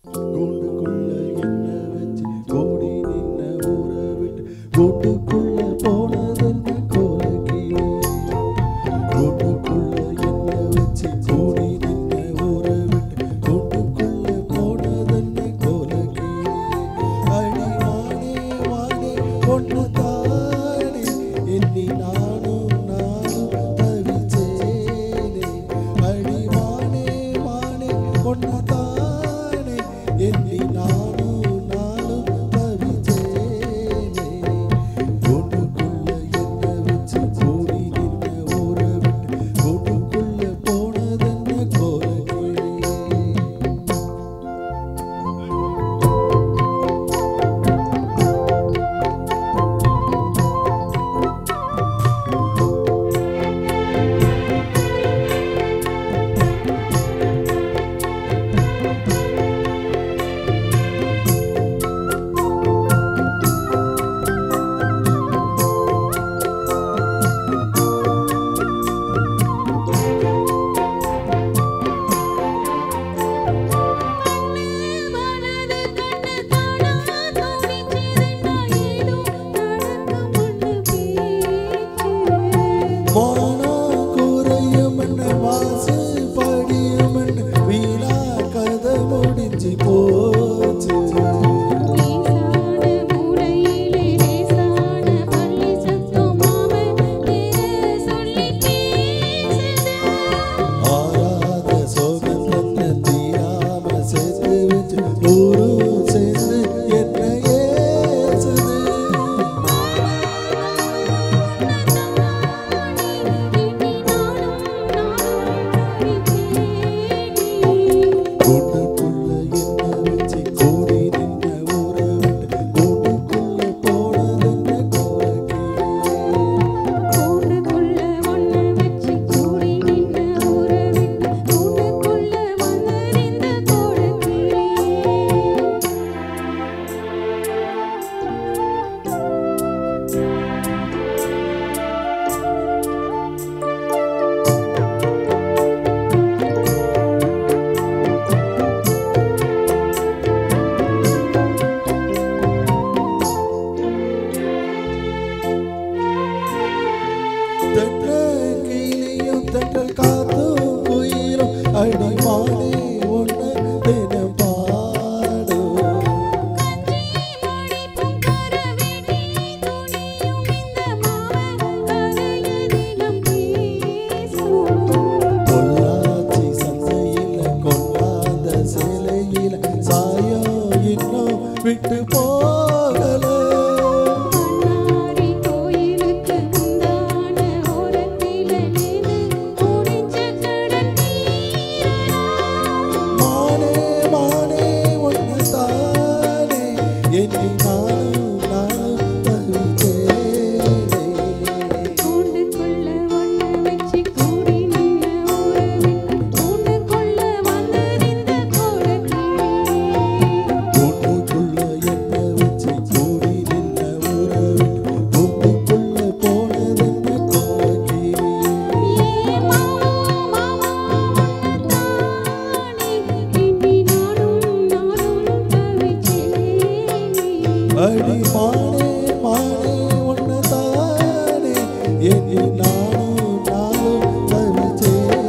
கூண்டுக்குள்ள என்ன வச்சு கூடி நின்ன ஊரை விட்டு கூட்டுக்குள்ள போனதென்ன கோலக்கிளி. கூண்டுக்குள்ள என்ன வச்சு கூடி நின்ன ஊரை விட்டு கூட்டுக்குள்ள போனதென்ன கோலக்கிளி. அடி வானே வானே பொண்ணு தானே எண்ணி நானும் தவிச்சேனே. அடி வானே வானே பொண்ணு தானே எண்ணி நானும் தவிச்சேனே. கூட்டுக்குள்ள என்ன வச்சு கூடி நின்ன ஊரை விட்டு கூட்டுக்குள்ள போனதென்ன கோலக்கிளி. மோனோ குறையுமன்னு வாசு படியுமன்னு வீணா கதை முடிஞ்சு போச்சு. ஆறாத சோகம் தன்னை தீராம சேர்த்து வச்சு ஊரும் சேர்ந்து என்ன ஏசுது. கூட்டுக்குள்ள என்ன வச்சு கூடி நின்ன ஊரை விட்டு கூட்டுக்குள்ள போனதென்ன கோலக்கிளி. தென்றல் கிளியும் தென்றல் காத்தும் குயிலும் அடி மானே ஒன்று தினம் பாடும். பொள்ளாச்சி சந்தையில கொண்டாந்த சிலையில சாயம் இன்னும் விட்டு போகல. மானே மானே ஒன்று தானே எண்ணி நானும் தவிச்சேனே. கூட்டுக்குள்ள என்ன வச்சு கூடி நின்ன ஊரை விட்டு கூட்டுக்குள்ள போனதென்ன கோலக்கிளி. அடி மானே மானே ஒன்று தானே எண்ணி நானும் தவிச்சேனே.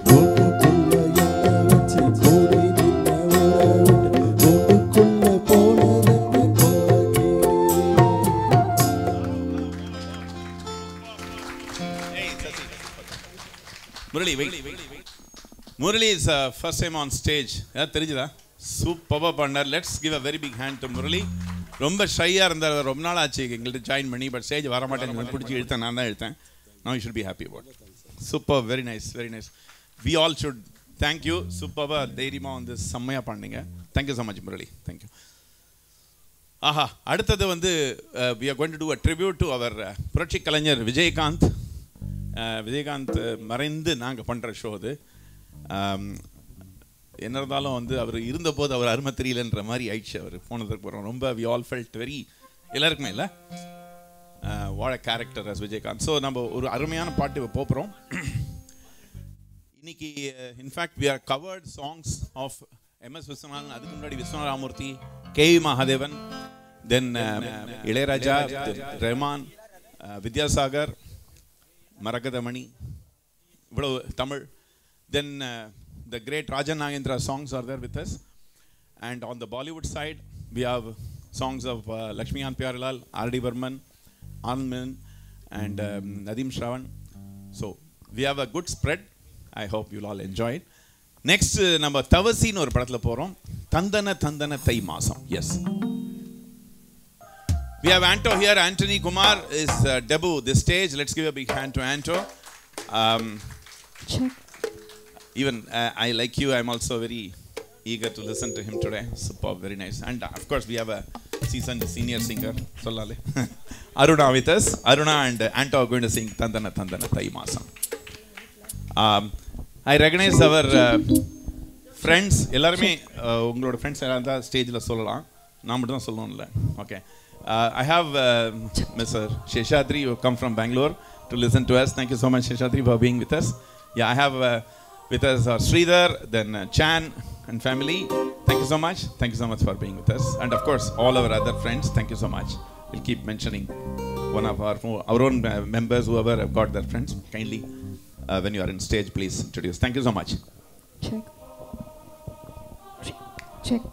கூட்டுக்குள்ள என்ன வச்சு கூடி நின்ன ஊரை விட்டு கூட்டுக்குள்ள போனதென்ன கோலக்கிளி. Murali, wait. Murali is first time on stage. தெரிஞ்சுதா? சூப்பராக பண்ணார். Let's give a very big hand to Murali. ரொம்ப ஷையாக இருந்தார், ரொம்ப நாள் ஆச்சு எங்கள்கிட்ட ஜாயின் பண்ணி. பட் ஸ்டேஜ் வர மாட்டேன் பிடிச்சி இழுத்தேன், நான் தான் இழுத்தேன். Now you should be happy about it. Super, very nice, very nice. We all should thank you. சூப்பராக தைரியமாக வந்து செம்மையாக பண்ணீங்க. Thank you so much Murali. Thank you. ஆஹா, அடுத்தது வந்து we are going to do a tribute to our புரட்சி கலைஞர் விஜயகாந்த். விஜயகாந்த் மறைந்து நாங்கள் பண்ணுற ஷோ அது. என்ன இருந்தாலும் வந்து அவர் இருந்தபோது அவர் அருமை தெரியலன்ற மாதிரி ஆயிடுச்சு. அவர் போனதுக்கு போகிறோம் ரொம்ப வி ஆல் ஃபெல்ட் வெரி எல்லாருக்குமே இல்லை what a character as Vijayakanth. So நம்ம ஒரு அருமையான பாட்டு போகிறோம் இன்னைக்கு. In fact we are covered songs of MS Viswanathan, அதுக்கு முன்னாடி விஸ்வநாராமூர்த்தி, KV மகாதேவன், தென் இளையராஜா, ரஹ்மான், வித்யாசாகர், மரகதமணி, இவ்வளவு Tamil. Then the great Rajan Nagendra songs are there with us. And on the Bollywood side, we have songs of Lakshmikant Pyarelal, R.D. Burman, Anand, and Nadeem Shravan. So we have a good spread. I hope you'll all enjoy it. Next, நம்ம தவசின்னு ஒரு படத்துல போறோம். தந்தன தந்தன தை மாசம். Yes. We have Anto here. Anthony Kumar is debut this stage. Let's give a big hand to Anto. Check. Even I like you. I'm also very eager to listen to him today. Superb, very nice. And of course, we have a seasoned senior singer, Sollale. Aruna with us. Aruna and Anto are going to sing Tandana Tandana Thai Masam. I recognize our friends. எல்லாருமே உங்களோட friends எல்லாம் தான் ஸ்டேஜில் சொல்லலாம். நான் மட்டும் தான் சொல்லணும்ல. Okay. I have Mr. Sheshadri who come from Bangalore to listen to us. Thank you so much, Sheshadri, for being with us. Yeah, I have with us Sridhar, then Chan and family. Thank you so much. Thank you so much for being with us. And of course, all our other friends, thank you so much. We'll keep mentioning one of our own members, whoever have got their friends. Kindly, when you are in stage, please introduce. Thank you so much. Check. Check.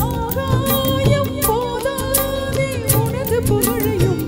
ஆகாயம் போதாதே உனது புகழையும்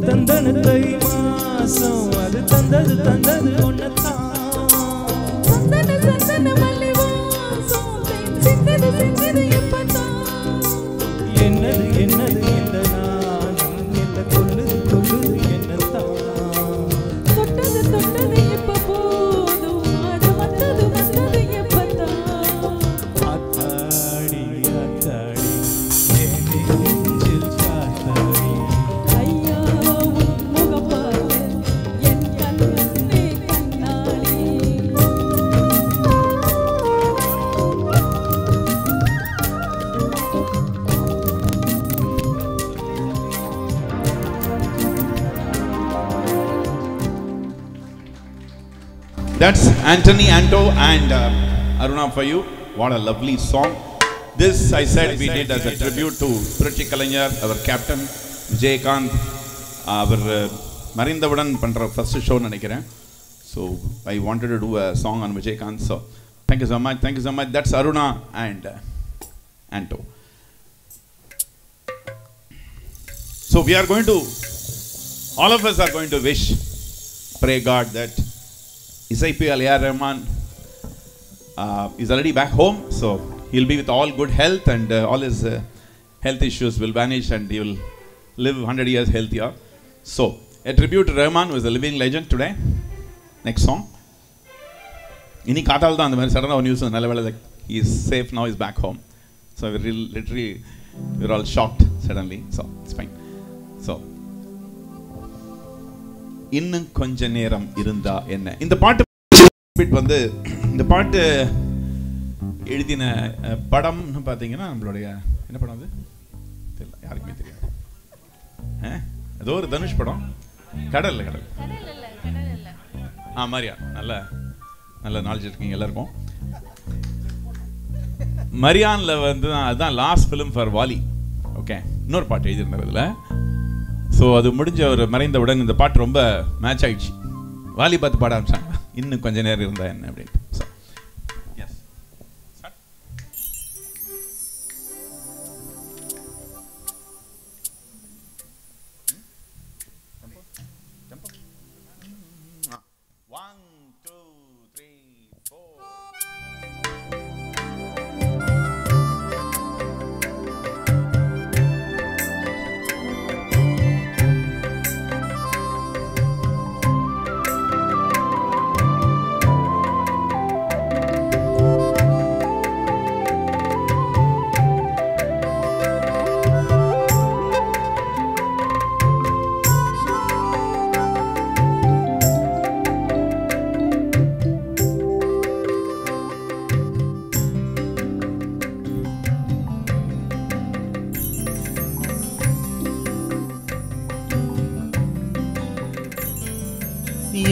தந்தன தை மாசம் அது தந்தது தந்தது ஒன்னதான் சந்தன சந்தன மல்லி வாசம் சிந்தது சிந்தது எப்பதான் என்னது என்னது இந்த நான் என்ன கொல்லுது கொல்லுது என்னதான் தொட்டது தொட்டது எப்ப போதும் அது வந்தது வந்தது எப்பதான் ஆத்தாடி ஆத்தாடி என் நெஞ்சில் காத்தாடி ஐயா உன் முகம் பார்த்து என் கண்ணே கண்ணாடி That's Anthony, Anto, and Aruna for you. What a lovely song. This, I said, we did as a tribute to Purachi Kalaignар, our captain, Vijayakanth, our Marindavudan பண்ற first show நினைக்கிறேன். So I wanted to do a song on Vijayakanth. So thank you so much. Thank you so much. That's Aruna and Anto. So we are going to, all of us are going to wish, pray God that Isaipi A.R. Rahman is already back home, so he'll be with all good health and all his health issues will vanish and he will live 100 years healthier. So, a tribute to Rahman, who is a living legend today. Next song. Ini kathal da andha sudden news like he is safe now, he's back home. So we literally we're all shocked suddenly. So it's fine. So இன்னும் கொஞ்ச நேரம் இருந்தா என்ன இந்த பாட்டு வந்து இந்த பாட்டு எழுதின படம்னு பார்த்தீங்கன்னா நம்மளுடைய என்ன படம் அது தெரியல யாருக்குமே தெரியாது ஏதோ ஒரு தனுஷ் படம் கடல் மரியான் நல்ல நாலேஜ் இருக்கீங்க எல்லாருக்கும் மரியான்ல வந்து அதுதான் last film for Vaali okay இன்னொரு பாட்டு எழுதியிருந்தார் இதில் ஸோ அது முடிஞ்ச ஒரு மறைந்தவுடன் இந்த பாட்டு ரொம்ப மேட்ச் ஆயிடுச்சு வாலி பார்த்து பாட ஆரம்பிச்சாங்க இன்னும் கொஞ்ச நேரம் இருந்தா என்ன அப்படின்ட்டு ஸோ எஸ்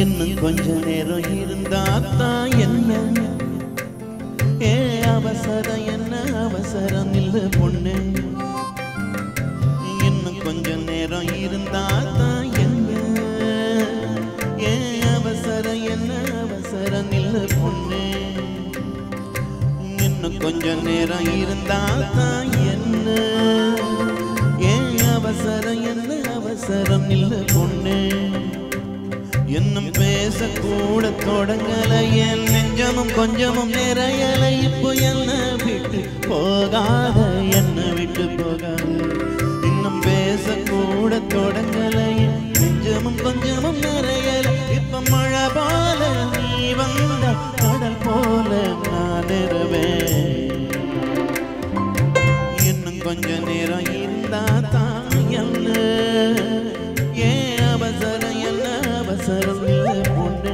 இன்னும் கொஞ்ச நேரம் இருந்தாத்தான் என்ன அவசரம் என்ன அவசரம் இல்ல பொண்ணு இன்னும் கொஞ்ச நேரம் இருந்தாத்தான் என்ன அவசரம் என்ன அவசரம் இல்ல பொண்ணு இன்னும் கொஞ்ச நேரம் இருந்தாத்தான் என்ன அவசரம் என்ன அவசரம் இல்ல பொண்ணு இன்னும் பேசக்கூட தொடங்கல என் நெஞ்சமும் கொஞ்சமும் நிறையல இப்போ என்ன விட்டு போகாத என்ன விட்டு போகாத இன்னும் பேசக்கூட தொடங்கல என் நெஞ்சமும் கொஞ்சமும் நிறையல இப்ப மழை போல நீ வந்த கடல் போல நான் இருவேன் இன்னும் கொஞ்ச நேரம் இருந்தா தான் என்ன அவசரம் என்ன அவசரம் இல்லை பொண்ணு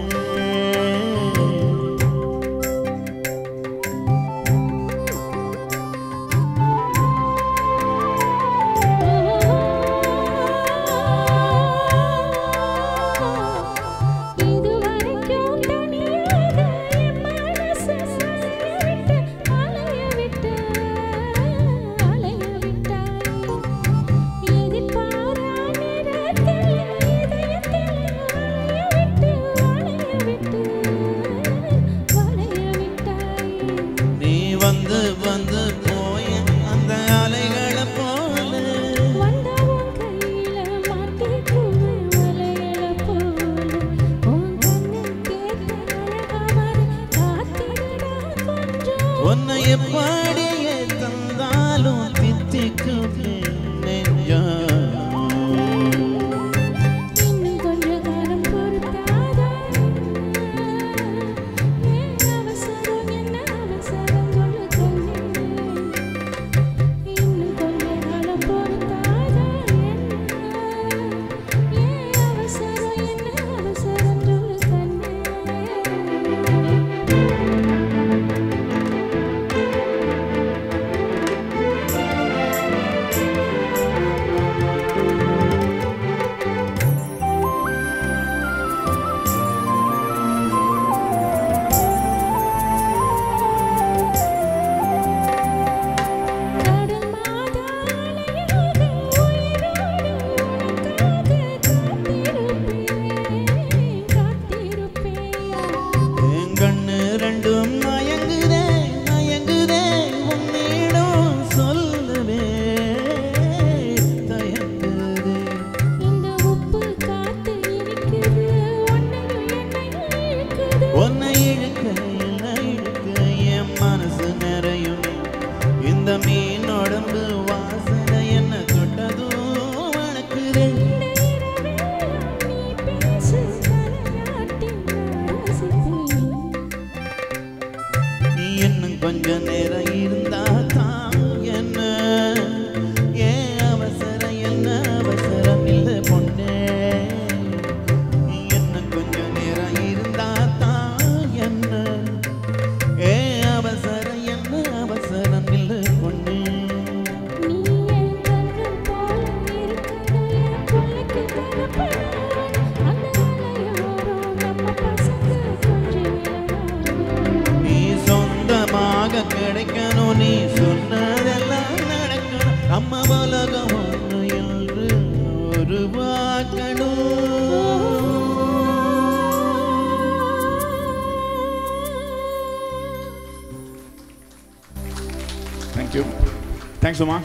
Suma.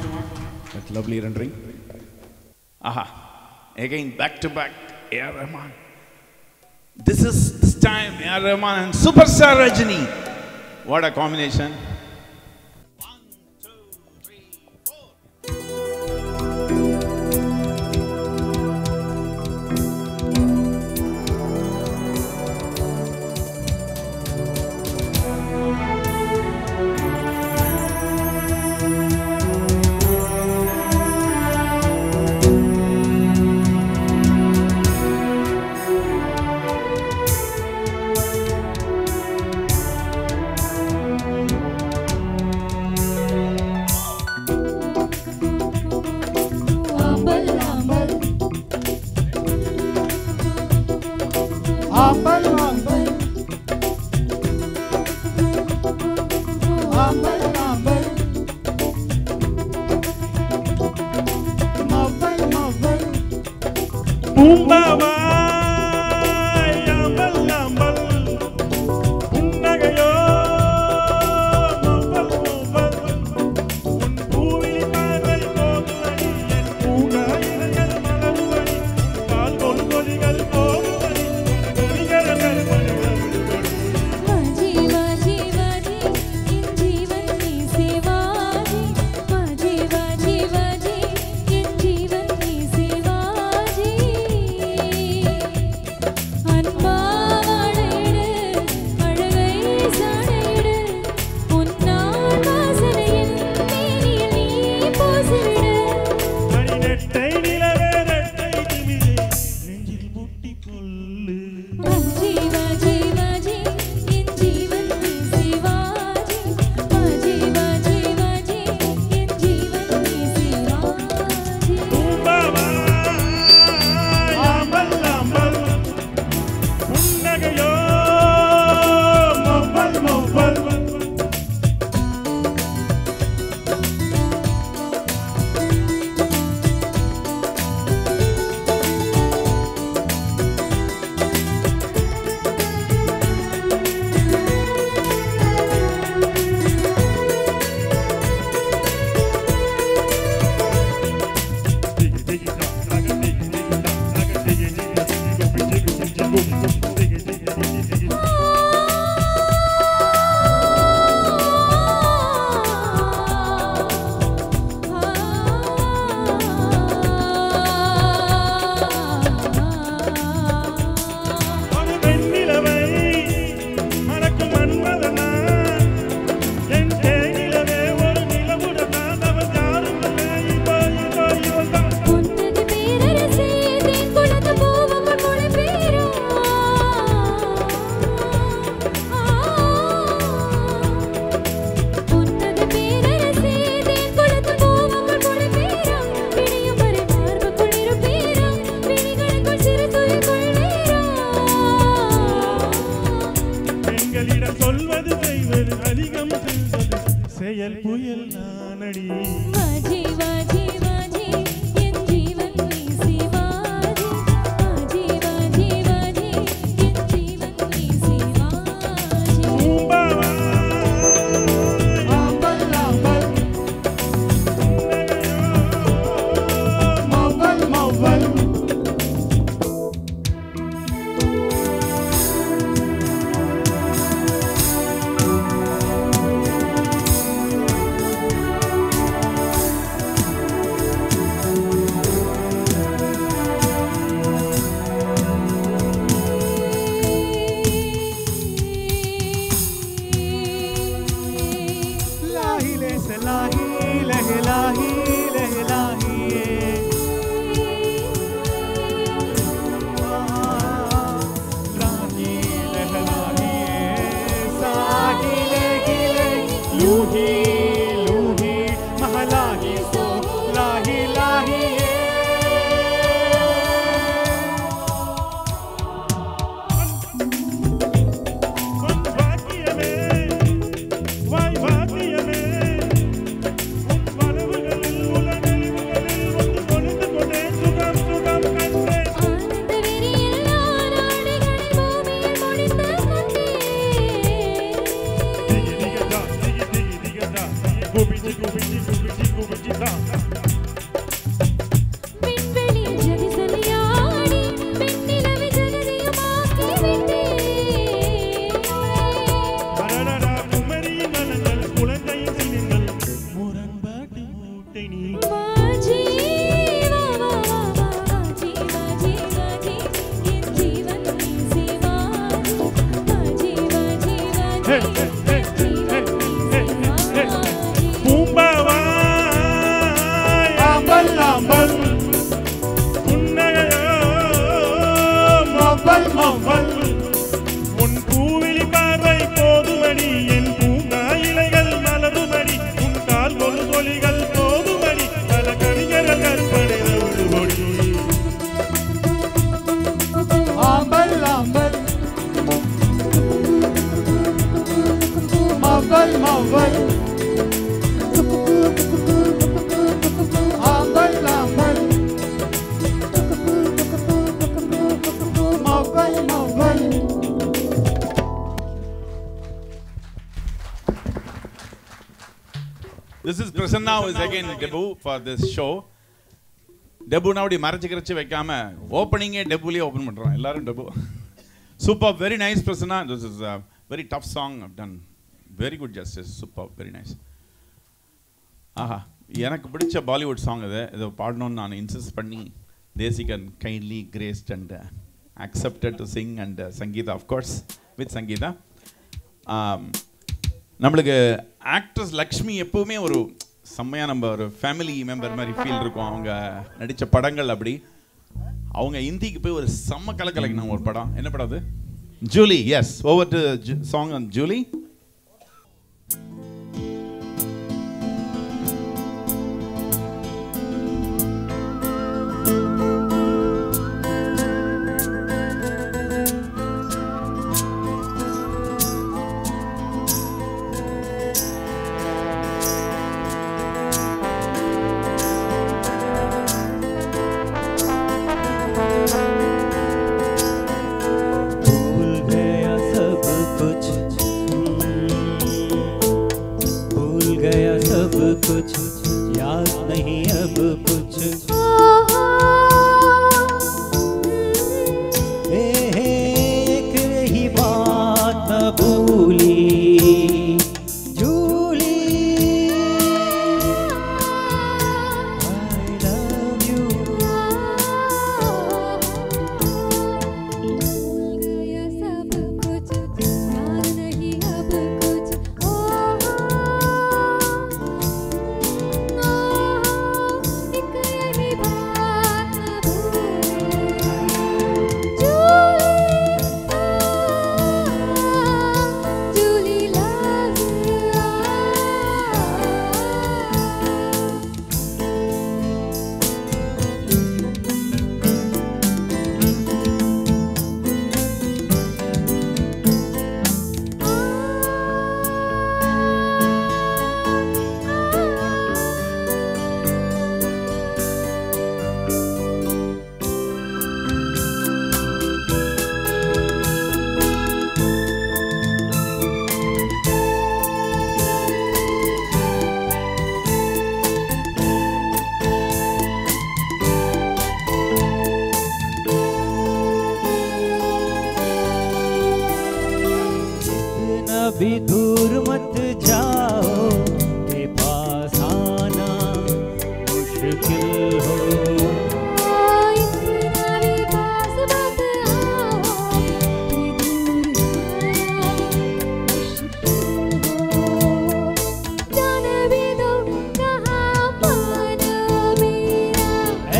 That lovely rendering. Aha. Again, back to back, A.R. Rahman. This time, A.R. Rahman and Superstar Rajini. What a combination. 1, 2, 3, 4. மவ்வல் மவ்வல் உன் பூவிழி பார்வை போதுமடி என் பூங்கா இலைகள் மலருமடி உன் கால் கொலு கொலிகள் போதுமடி பல கவிஞர்கள் கற்பனை ஒளி ஆம்பல் ஆம்பல் மவ்வல் மவ்வல் ஆம்பல் ஆம்பல் மவ்வல் மவ்வல். This is Prasanna who is again debut for this show. Debut now di marriage kirchi vekkama opening e debut liye open pandrom ellarum debut. Super, very nice Prasanna. This is a very tough song. I've done very good justice. Super, very nice. Aha, எனக்கு பிடிச்ச Bollywood song இதை பாடணும்னு நான் insist பண்ணி Desikan kindly graced and accepted to sing and Sangeeta of course with Sangeeta. நம்மளுக்கு actress Lakshmi எப்பவுமே ஒரு செம்மையாக நம்ம ஒரு ஃபேமிலி மெம்பர் மாதிரி ஃபீல் இருக்கும். அவங்க நடித்த படங்கள் அப்படி. அவங்க ஹிந்திக்கு போய் ஒரு செம்ம கலக்கலைக்கு ஒரு படம். என்ன படம் அது? Julie. Yes, over to song on Julie. कुछ याद नहीं अब कुछ एक ही बात न भूली जूली I love you गया सब कुछ याद नहीं अब कुछ अभी दूर मत जाओ के पास आना मुश्किल हो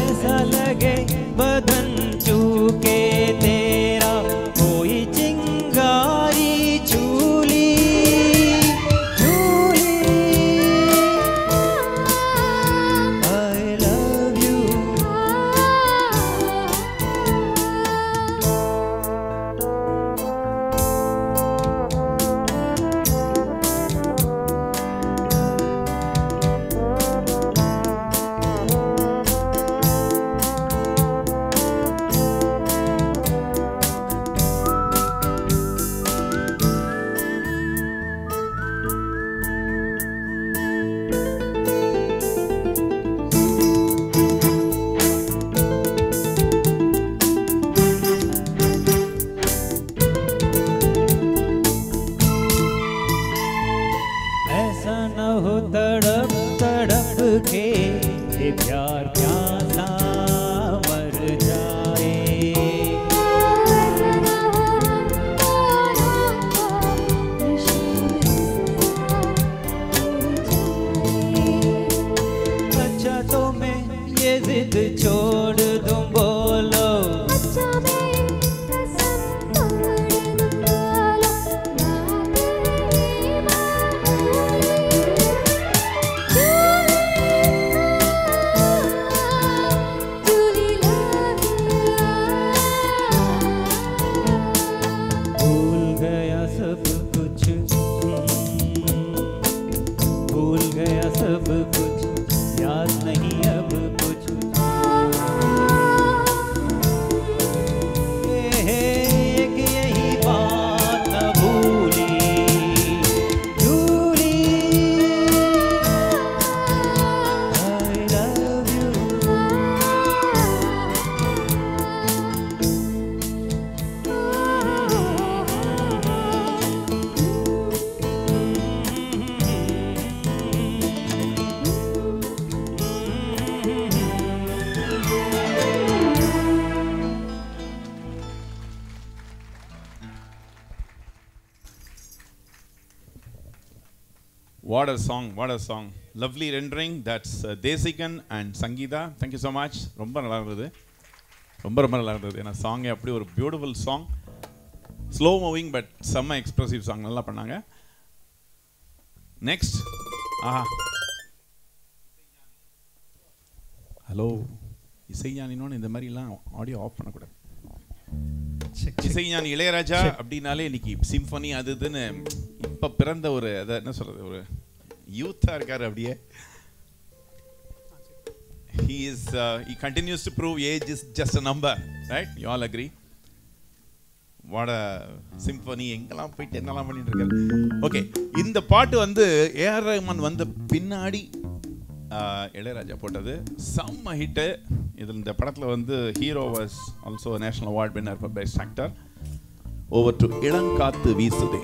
ऐसा लगे बदन चूके तेरा कोई चिंगारी चूली चूली I love you What a song, what a song. Lovely rendering. That's Desikan and Sangeeta. Thank you so much. ரொம்ப நல்லா இருந்தது, ரொம்ப நல்லா இருந்தது. ஏன்னா சாங் அப்படி ஒரு beautiful song, slow moving but செம்ம எக்ஸ்பிரசிவ் சாங், நல்லா பண்ணாங்க. நெக்ஸ்ட், ஹலோ இசைஞானினோன்னு இந்த மாதிரிலாம் ஆடியோ ஆஃப் பண்ணக்கூடாது. இசைஞானி இளையராஜா அப்படின்னாலே இன்னைக்கு சிம்பனி அது இதுன்னு இப்போ பிறந்த ஒரு அதை என்ன சொல்றது, ஒரு யூத்தாக இருக்கார் அப்படியே. He continues to prove age is just a number, right? You all agree? What a symphony, எங்கெல்லாம் போயிட்டு என்னெல்லாம் பண்ணிட்டு இருக்காரு. ஓகே, இந்த பாட்டு வந்து ஏஆர் ரஹ்மான் வந்த பின்னாடி இளையராஜா போட்டது, செம்ம ஹிட்டு. இதில் இந்த படத்தில் வந்து hero was also national award winner for best actor. Over to இளங்காத்து வீசுதே. வீசுதே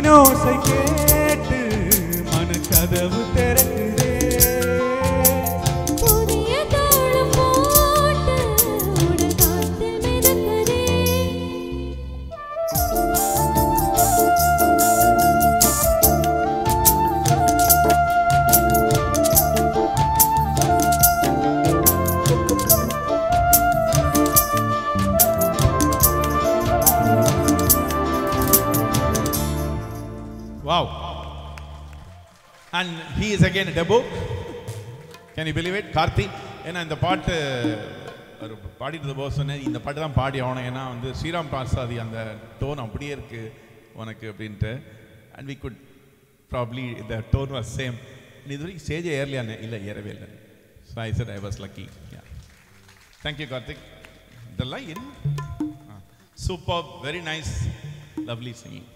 விண்ணோசை கேட்டு மனக்கதவு திறக்குதே. புதிய தாளம் போட்டு உடல் காற்றில் மிதக்குதே. Wow. And he is again a debut. Can you believe it? Karthi. ஏன்னா இந்த பாட்டு ஒரு பாடிட்டு போக சொன்னேன், இந்த பாட்டு தான் பாடி ஆகணும், ஏன்னா வந்து ஸ்ரீராம் பாசாதி அந்த டோன் அப்படியே இருக்கு உனக்கு அப்படின்ட்டு. And we could probably the tone was same. நீ இது வரைக்கும் ஸ்டேஜ் ஏறலையானே? இல்லை, ஏறவே இல்லை. So I said I was lucky. Yeah. Thank you, Karthik. The line. Superb, very nice, lovely singing.